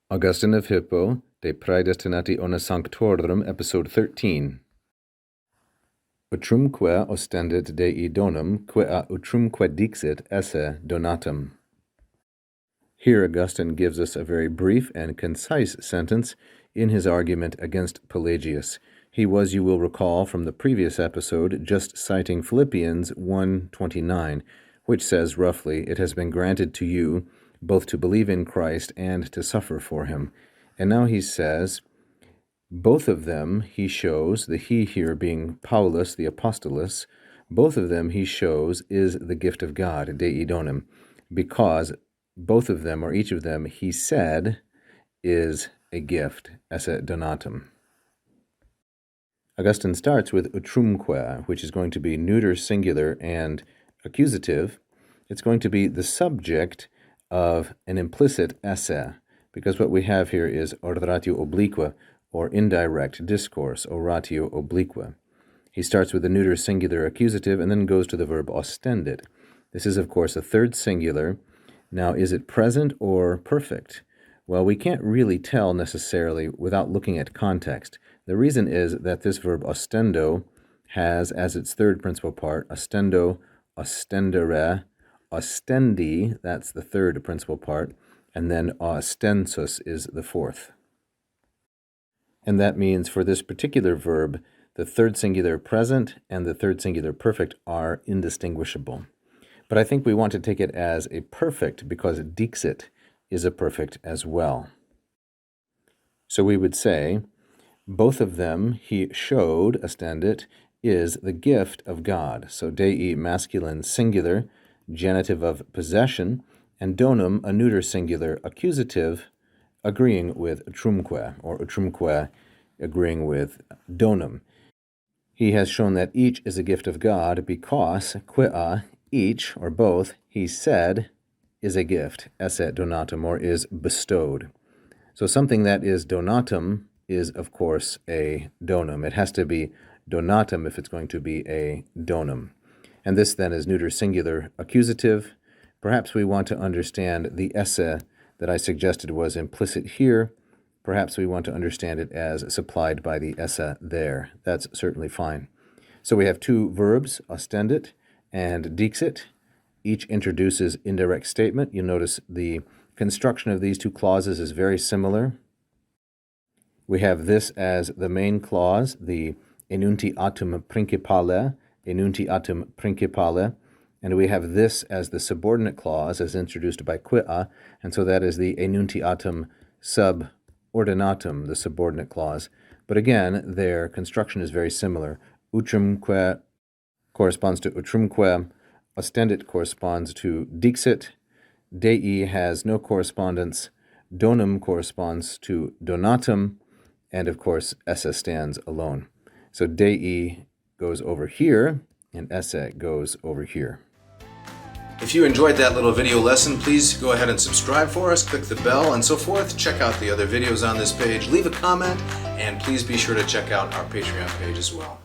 Augustine of Hippo, De Praedestinatione Sanctorum, episode 13. Utrumque ostendit Dei donum, quia utrumque dixit esse donatum. Here Augustine gives us a very brief and concise sentence in his argument against Pelagius. He was, you will recall from the previous episode, just citing Philippians 1:29, which says roughly, "It has been granted to you both to believe in Christ and to suffer for him." And now he says, both of them he shows, the he here being Paulus the Apostolos, both of them he shows is the gift of God, Dei donum, because both of them, or each of them, he said, is a gift, esse donatum. Augustine starts with utrumque, which is going to be neuter singular and accusative. It's going to be the subject of an implicit esse, because what we have here is oratio obliqua, or indirect discourse, oratio obliqua. He starts with the neuter singular accusative and then goes to the verb ostendit. This is, of course, a third singular. Now, is it present or perfect? Well, we can't really tell necessarily without looking at context. The reason is that this verb ostendo has as its third principal part ostendo, ostendere, ostendi, that's the third principal part, and then ostensus is the fourth. And that means for this particular verb, the third singular present and the third singular perfect are indistinguishable. But I think we want to take it as a perfect because dixit is a perfect as well. So we would say, both of them he showed, ostendit, is the gift of God. So Dei masculine singular, genitive of possession, and donum a neuter singular accusative, agreeing with utrumque, or utrumque agreeing with donum. He has shown that each is a gift of God because quia each, or both, he said, is a gift, esse donatum, or is bestowed. So something that is donatum is, of course, a donum. It has to be donatum if it's going to be a donum. And this then is neuter singular accusative. Perhaps we want to understand the esse that I suggested was implicit here. Perhaps we want to understand it as supplied by the esse there. That's certainly fine. So we have two verbs, ostendit and dixit. Each introduces indirect statement. You'll notice the construction of these two clauses is very similar. We have this as the main clause, the enuntiatum principale, and we have this as the subordinate clause as introduced by quia, and so that is the enuntiatum subordinatum, the subordinate clause. But again, their construction is very similar. Utrumque corresponds to utrumque, ostendit corresponds to dixit, Dei has no correspondence, donum corresponds to donatum, and of course esse stands alone. So Dei goes over here, and esse goes over here. If you enjoyed that little video lesson, please go ahead and subscribe for us, click the bell, and so forth. Check out the other videos on this page, leave a comment, and please be sure to check out our Patreon page as well.